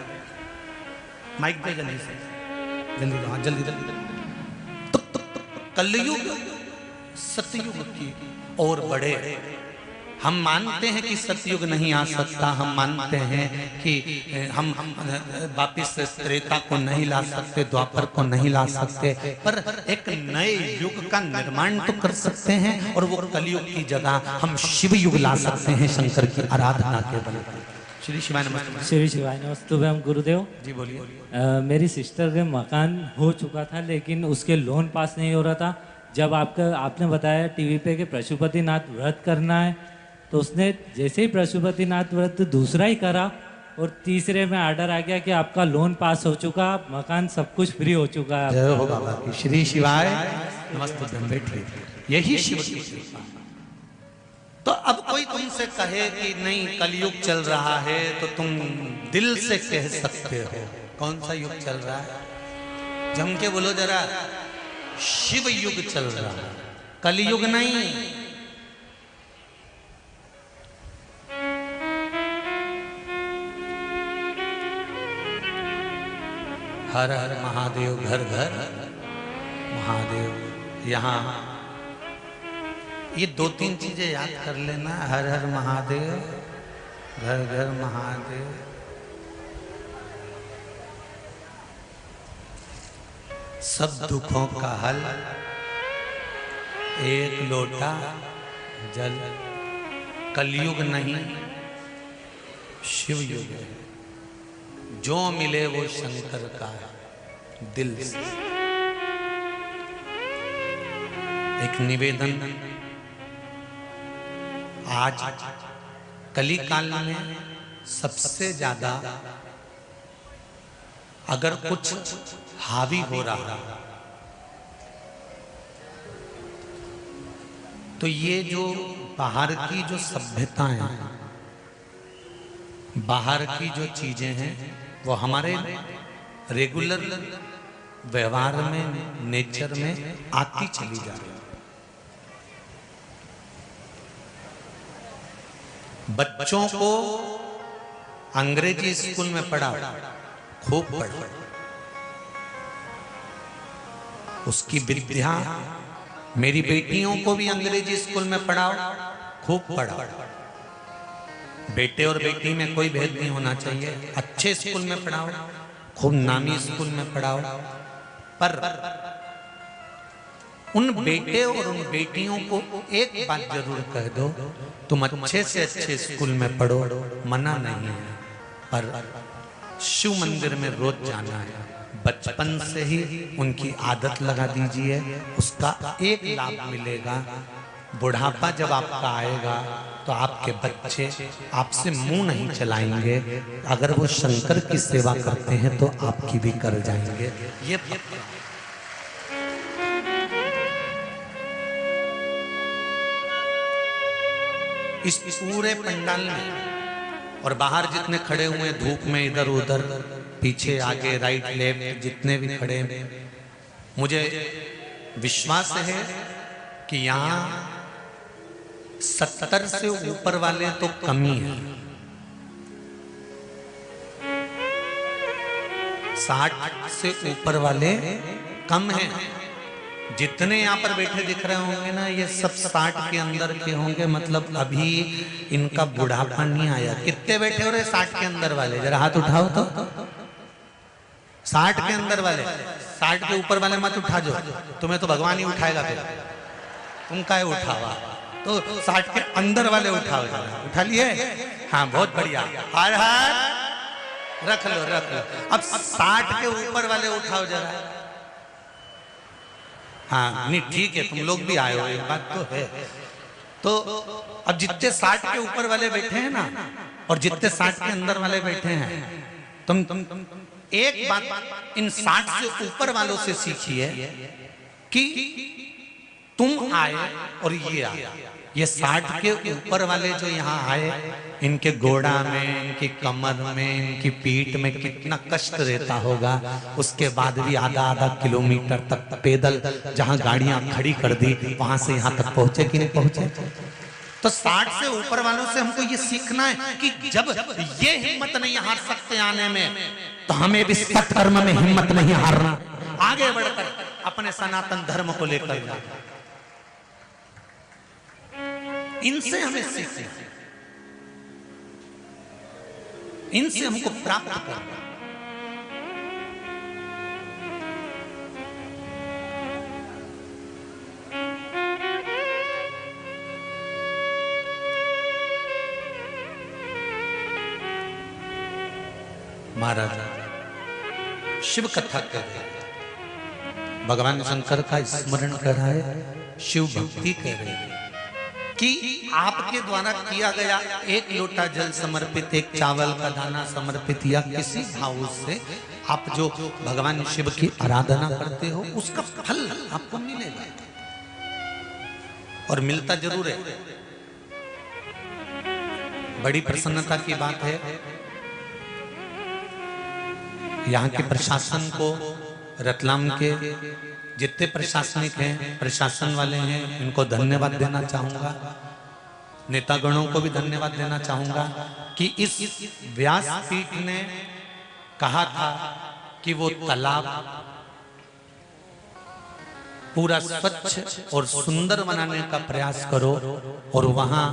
माइक पे, जल्दी से जल्दी, हाँ जल्दी जल्दी। तो कलयुग सतयुग की और बड़े। हम मानते हैं कि सतयुग नहीं आ सकता, हम मानते हैं कि हम वापिस त्रेता को नहीं ला सकते, द्वापर को नहीं ला सकते, पर एक नए युग का निर्माण तो कर सकते हैं। और वो कलयुग की जगह हम शिव युग ला सकते हैं, शंकर की आराधना के बल। श्री शिवाय नमस्ते। श्री शिवाय नमस्ते। हम गुरुदेव जी बोलिए। मेरी सिस्टर के मकान हो चुका था, लेकिन उसके लोन पास नहीं हो रहा था। जब आपने बताया टीवी पे कि पशुपतिनाथ व्रत करना है, तो उसने जैसे ही पशुपतिनाथ व्रत दूसरा ही करा और तीसरे में आर्डर आ गया कि आपका लोन पास हो चुका, मकान सब कुछ फ्री हो चुका है। जय हो बाबा की। श्री शिवाय नमस्ते। बैठिए, यही शिव की कृपा। तो अब कोई तुमसे कहे कि नहीं कलयुग चल रहा है, तो तुम दिल से कह सकते हो कौन सा युग चल रहा है? जम के बोलो जरा, शिव युग चल रहा है, कलयुग नहीं। हर हर महादेव, घर घर महादेव। यहाँ ये 2-3 चीजें याद कर लेना। हर हर महादेव, घर घर महादेव। सब दुखों का हल, एक लोटा जल। कलयुग नहीं, शिव युग है। जो मिले वो शंकर का है, दिल से। एक निवेदन, आज कली काल में सबसे ज्यादा अगर कुछ हावी हो रहा तो ये जो बाहर की जो सभ्यताएं हैं, बाहर की जो चीजें हैं, वो हमारे रेगुलर व्यवहार में, नेचर में आती चली जा रही है। बच्चों को अंग्रेजी स्कूल में पढ़ा, खूब पढ़ा, उसकी विद्या। मेरी बेटियों को भी अंग्रेजी स्कूल में पढ़ाओ, खूब पढ़ा। बेटे और बेटी में कोई भेद नहीं होना चाहिए। अच्छे स्कूल में पढ़ाओ, खूब नामी स्कूल में पढ़ाओ। पर उन बेटे और उन बेटियों को एक बात जरूर कह दो, तुम अच्छे से अच्छे स्कूल में पढ़ो, मना नहीं है, पर शिव मंदिर में रोज जाना है। बचपन से ही उनकी आदत लगा दीजिए, उसका एक लाभ मिलेगा। बुढ़ापा जब आपका आएगा तो आपके बच्चे आपसे मुंह नहीं चलाएंगे। अगर वो शंकर की सेवा करते हैं तो आपकी भी कर जाएंगे। ये इस पूरे पंडाल में और बाहर जितने खड़े हुए धूप में, इधर उधर, पीछे आगे, राइट लेफ्ट, जितने भी खड़े, मुझे विश्वास है कि यहाँ 70 से ऊपर वाले तो कम ही है। 60 से ऊपर वाले कम हैं। जितने यहाँ पर बैठे दिख रहे होंगे ना, ये सब 60 के अंदर के होंगे। मतलब अभी इनका बुढ़ापा नहीं आया। कितने बैठे हो रहे 60 के अंदर वाले? जरा हाथ उठाओ तो। 60 के अंदर वाले, 60 के ऊपर वाले मत उठा जो, तुम्हें तो भगवान ही उठाएगा फिर, तुम काहे उठावा। तो 60 के अंदर वाले उठाओ, जरा उठा लिए? हाँ बहुत बढ़िया, हर हर, रख लो रख लो। अब 60 के ऊपर वाले उठाओ जरा। हाँ नहीं ठीक है, तुम लोग भी आए हो, एक बात तो है। तो अब जितने 60 के ऊपर वाले बैठे हैं ना, और जितने 60 के अंदर वाले बैठे हैं, तुम एक बात इन 60 से ऊपर वालों से सीखिए कि तुम आए और ये आए। ये 60 के ऊपर वाले जो यहाँ आए, इनके गोड़ा में, इनकी कमर में, इनकी पीठ में कितना कष्ट रहता होगा। उसके बाद भी आधा आधा किलोमीटर तक पैदल जहाँ गाड़ियां खड़ी कर दी, वहां से यहाँ तक पहुंचे कि नहीं पहुंचे। तो 60 से ऊपर वालों से हमको ये सीखना है कि जब ये हिम्मत नहीं हार सकते आने में, तो हमें भी सत्कर्म में हिम्मत नहीं हारना, आगे बढ़कर अपने सनातन धर्म को लेकर जाना। इनसे हमें सीखना, इनसे हमको प्राप्त करना। महाराज शिव कथा कर रहे, भगवान शंकर का स्मरण कर रहे, शिव भक्ति कर रहे कि आपके द्वारा किया गया एक लोटा जल समर्पित, एक चावल का दाना समर्पित, या किसी भाव से आप जो भगवान शिव की आराधना करते हो, उसका फल आपको मिलेगा और मिलता जरूर है। बड़ी प्रसन्नता की बात है। यहाँ के प्रशासन को, रतलाम के जितने प्रशासनिक हैं, प्रशासन वाले हैं, इनको धन्यवाद देना चाहूंगा। नेतागणों को भी धन्यवाद देना चाहूंगा कि इस व्यासपीठ ने कहा था कि वो तालाब पूरा स्वच्छ और सुंदर बनाने का प्रयास करो, और वहां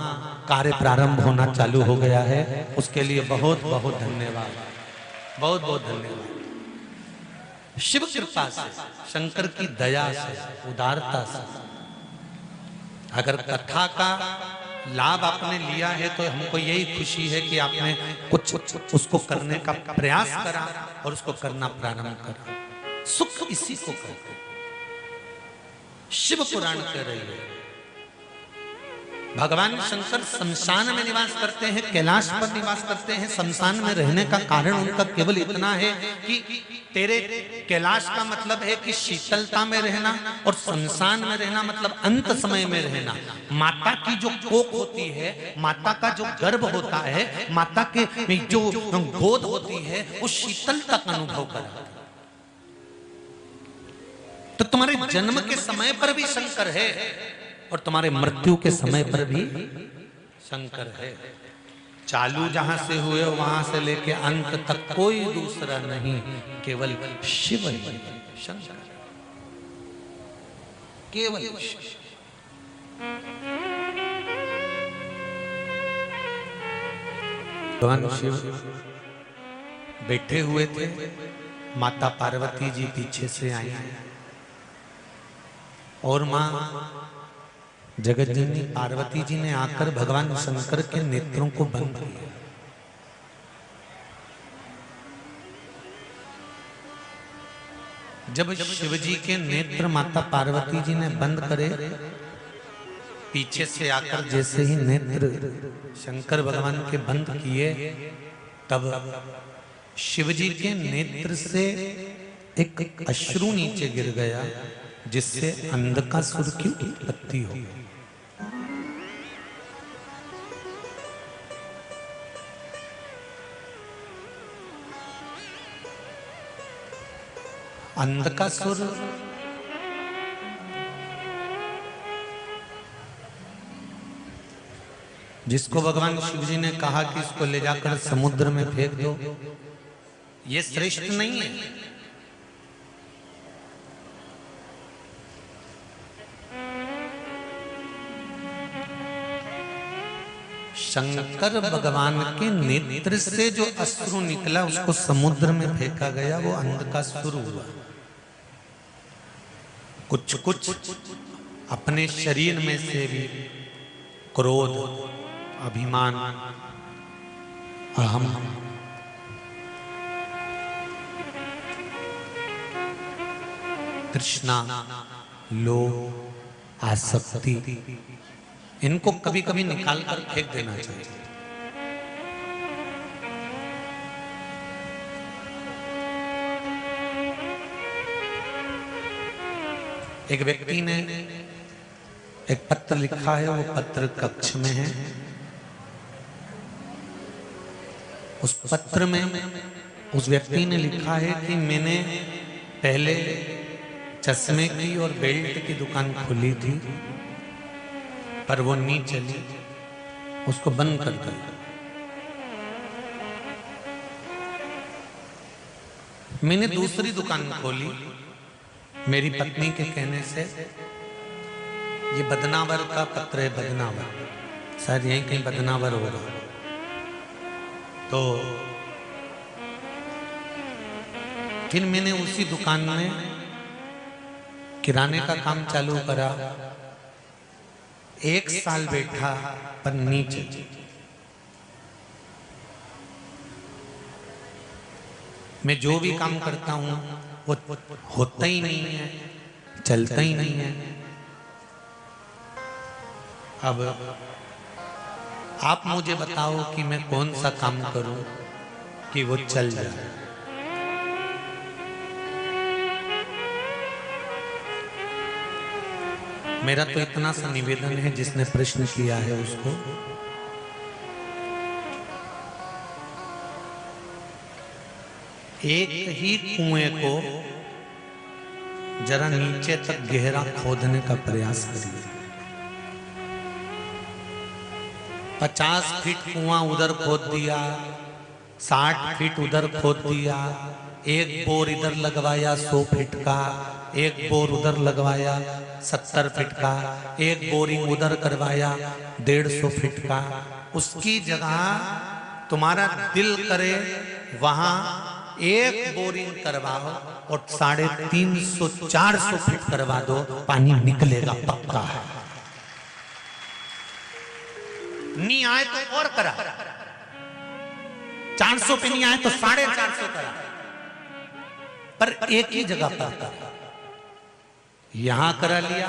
कार्य प्रारंभ होना चालू हो गया है। उसके लिए बहुत बहुत धन्यवाद, बहुत बहुत धन्यवाद। शिव कृपा से, शंकर की दया से, उदारता से, अगर कथा का लाभ आपने लिया है तो हमको यही खुशी है कि आपने कुछ उसको करने का प्रयास करा और उसको करना प्रारंभ करा। सुख इसी को कहते हैं। शिव पुराण कह रही है भगवान शंकर शमशान में निवास करते हैं, कैलाश पर निवास करते हैं। शमशान में रहने का कारण उनका केवल इतना है कि तेरे कैलाश का मतलब है कि शीतलता में रहना, और शमशान में रहना मतलब अंत समय में रहना। माता की जो कोख होती है, माता का जो गर्भ होता है, माता के जो गोद होती है, वो शीतलता का अनुभव कराती है। तो तुम्हारे जन्म के समय पर भी शंकर है और तुम्हारे मृत्यु के समय पर भी शंकर है। चालू जहां से हुए वहां से लेके अंत तक कोई दूसरा नहीं, केवल शिव ही, शंकर, केवल शिव। भगवान शिव बैठे हुए थे, माता पार्वती जी पीछे से आई और मां जगत जननी पार्वती जी ने आकर भगवान शंकर के नेत्रों को बंद किया। जब शिव जी के नेत्र माता पार्वती जी ने बंद करे, पीछे से आकर जैसे ही नेत्र शंकर भगवान के बंद किए, तब शिव जी के नेत्र से एक अश्रु नीचे गिर गया, जिससे अंधकासुर की उत्पत्ति हो गई। अंधकासुर जिसको भगवान शिव जी ने कहा कि इसको ले जाकर समुद्र में फेंक दो, ये श्रेष्ठ नहीं है। शंकर भगवान के नेत्र से जो अश्रु निकला उसको समुद्र में फेंका गया, वो अंधकासुर हुआ। कुछ कुछ अपने शरीर में से भी क्रोध, अभिमान, अहम, तृष्णा, लोभ, आसक्ति, इनको कभी कभी निकाल कर फेंक देना चाहिए। एक व्यक्ति ने एक पत्र लिखा है, वो पत्र कक्ष में है। उस पत्र में उस व्यक्ति ने लिखा है कि मैंने पहले चश्मे की और बेल्ट की दुकान खोली थी, पर वो नहीं चली, उसको बंद कर दिया। मैंने दूसरी दुकान खोली, मेरी पत्नी के कहने से। ये बदनावर का पत्र है, बदनावर, शायद यहीं कहीं बदनावर होगा। तो फिर मैंने उसी दुकान में किराने का काम चालू करा। 1 साल बैठा पर नीचे। मैं जो भी काम करता हूं वो होता ही नहीं है, चलता ही नहीं है। अब आप मुझे बताओ कि मैं कौन सा काम करूं कि वो चल जाए। मेरा तो इतना सा निवेदन है, जिसने प्रश्न किया है उसको एक ही कुएं को जरा नीचे तक गहरा खोदने का प्रयास करिए। 50 फीट कुआं उधर खोद दिया, 60 फीट उधर खोद दिया, एक बोर इधर लगवाया 100 फीट का, एक बोर उधर लगवाया 70 फीट का, एक बोरिंग उधर करवाया 150 फीट का। उसकी जगह तुम्हारा दिल करे वहां एक बोरिंग करवाओ और 350-400 फीट करवा दो, पानी निकलेगा, पक्का है। नहीं आए तो और करा, 400 पे नहीं आए तो 450 करा, पर एक ही जगह पर करा। यहां करा लिया,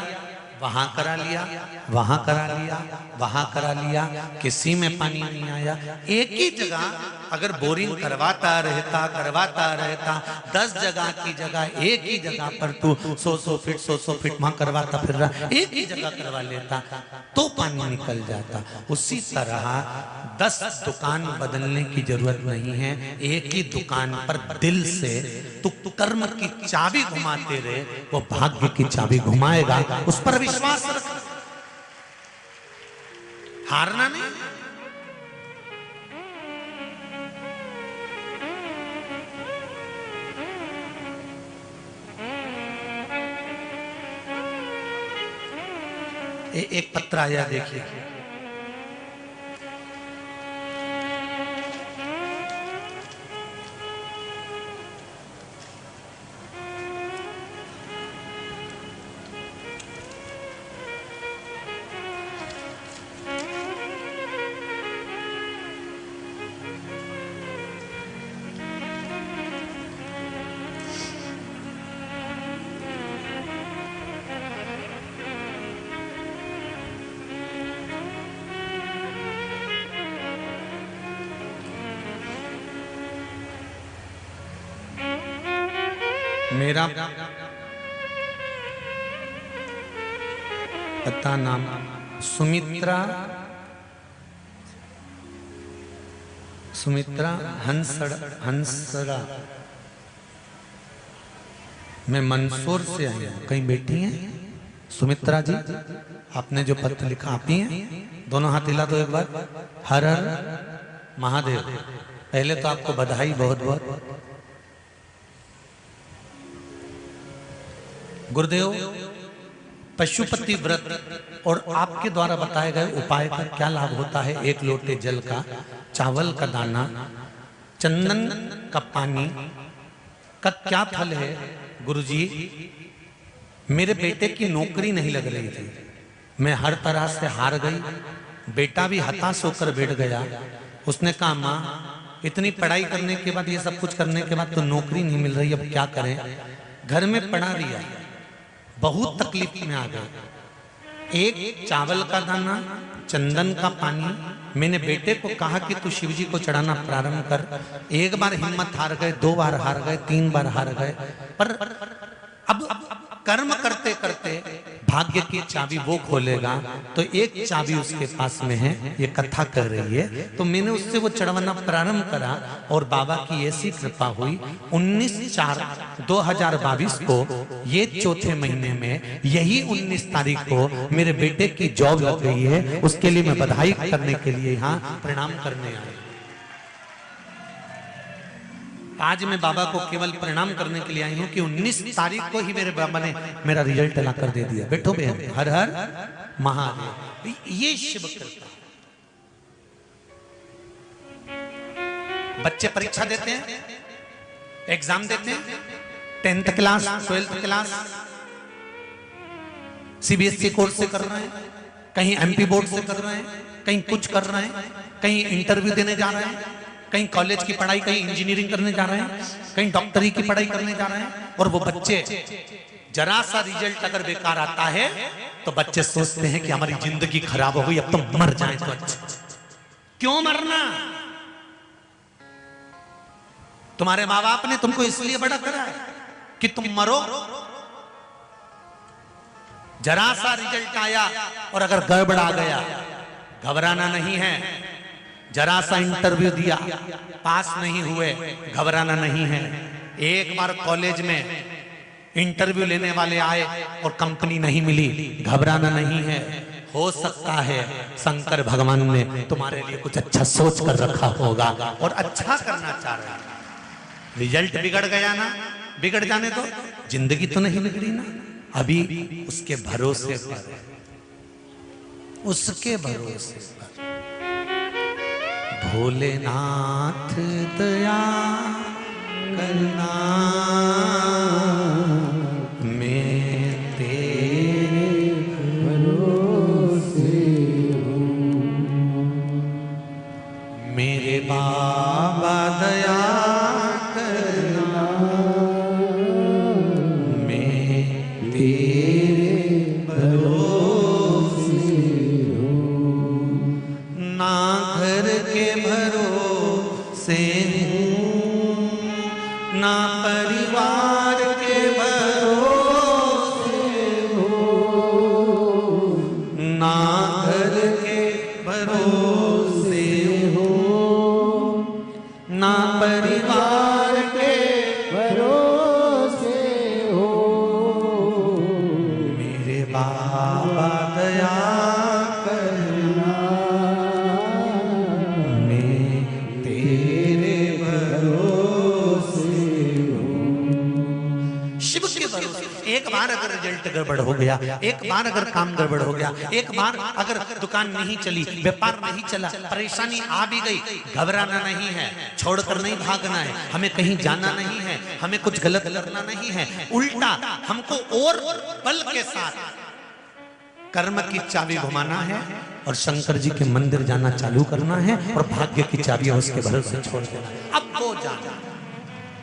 वहां करा लिया, वहां करा लिया, वहां करा लिया, किसी में पानी नहीं आया। एक ही जगह अगर बोरिंग करवाता रहता 10 जगह की जगह एक ही जगह पर तू 100 फीट वहां करवाता फिर रहा, एक ही जगह करवा लेता तो पानी निकल जाता। उसी तरह 10 दुकान बदलने की जरूरत नहीं है, एक ही दुकान पर दिल से तू कर्म की चाबी घुमाते रहे, वो भाग्य की चाबी घुमाएगा। उस पर विश्वास रख, हारना नहीं। एक पत्र आया, देखिए। मेरा पता नाम सुमित्रा हंसड़ा। मैं मंदसौर से आई हूँ। कहीं बैठी हैं सुमित्रा जी? आपने जो पत्र लिखा आप ही हैं? दोनों हाथ हिला दो एक बार। हर हर महादेव। पहले तो आपको बधाई बहुत बहुत। गुरुदेव, पशुपति व्रत और आपके द्वारा बताए गए उपाय का क्या लाभ होता है? 1 लोटे जल का, चावल का दाना, चंदन का पानी का क्या फल है? गुरुजी, मेरे बेटे की नौकरी नहीं लग रही थी, मैं हर तरह से हार गई। बेटा भी हताश होकर बैठ गया। उसने कहा, माँ, इतनी पढ़ाई करने के बाद, ये सब कुछ करने के बाद तो नौकरी नहीं मिल रही, अब क्या करें? घर में पड़ा रिया, बहुत तकलीफ में आ गए। एक चावल का दाना, चंदन का पानी। मैंने बेटे को कहा कि तू शिव जी को चढ़ाना प्रारंभ कर। 1 बार हिम्मत हार गए, 2 बार हार गए, 3 बार हार गए, पर अब कर्म करते करते भाग्य की चाबी वो खोलेगा, तो एक चाबी उसके पास में है, ये कथा कर रही है। तो मैंने उससे वो चढ़वाना प्रारंभ करा और बाबा की ऐसी कृपा हुई 19/4/2022 को, ये चौथे महीने में, यही 19 तारीख को मेरे बेटे की जॉब लग गई है। उसके लिए मैं बधाई करने के लिए यहाँ प्रणाम करने आया। आज मैं बाबा को केवल प्रणाम करने के लिए आई हूं कि 19 तारीख को ही मेरे बाबा ने मेरा रिजल्ट ला कर दे दिया। बैठो बहन, हर हर महादेव। ये शिव कृपा। बच्चे परीक्षा देते हैं, एग्जाम देते हैं, 10th class, 12th class, CBSE course से कर रहे हैं, कहीं एमपी बोर्ड से कर रहे हैं, कहीं कुछ कर रहे हैं, कहीं इंटरव्यू देने जा रहे हैं, कहीं कॉलेज की पढ़ाई, कहीं इंजीनियरिंग करने जा रहे हैं, कहीं डॉक्टरी की पढ़ाई करने जा रहे हैं। और वो बच्चे, जरा सा रिजल्ट अगर बेकार आता है तो बच्चे सोचते हैं कि हमारी जिंदगी खराब हो गई, अब तो मर जाए तो अच्छा। क्यों मरना? तुम्हारे माँ बाप ने तुमको इसलिए बड़ा करा है कि तुम मरो। जरा सा रिजल्ट आया और अगर गड़बड़ा गया, घबराना नहीं है। जरा सा इंटरव्यू दिया, पास नहीं हुए, घबराना नहीं है। एक बार कॉलेज में इंटरव्यू लेने वाले आए और कंपनी नहीं मिली, घबराना नहीं है। हो सकता है शंकर भगवान ने तुम्हारे लिए कुछ अच्छा सोच कर रखा होगा और अच्छा करना चाह रहे हैं। रिजल्ट बिगड़ गया ना, बिगड़ जाने तो जिंदगी तो नहीं बिगड़ी ना। अभी उसके भरोसे पर, उसके भरोसे पर। भोलेनाथ दया करना, मैं तेरे भरोसे हूँ। मेरे बाबा दया करना, मैं तेरे भरोसे हूँ। ना घर के भरोसे हूँ, ना परिवार के भरोसे हूँ, ना घर के भरोसे हूँ, ना परिवार के भरोसे हूँ। मेरे बाबा दया करना, एक बार अगर रिजल्ट गड़बड़ हो गया, एक बार अगर काम गड़बड़ हो गया, एक बार अगर दुकान नहीं चली, व्यापार नहीं चला, परेशानी आ भी गई, घबराना नहीं है, छोड़कर नहीं भागना है, हमें कहीं जाना नहीं है, हमें कुछ गलत करना नहीं है। उल्टा हमको और बल के साथ कर्म की चाबी घुमाना है और शंकर जी के मंदिर जाना चालू करना है और भाग्य की चाबी उसके भरोसे छोड़ देना है। अब वो जाना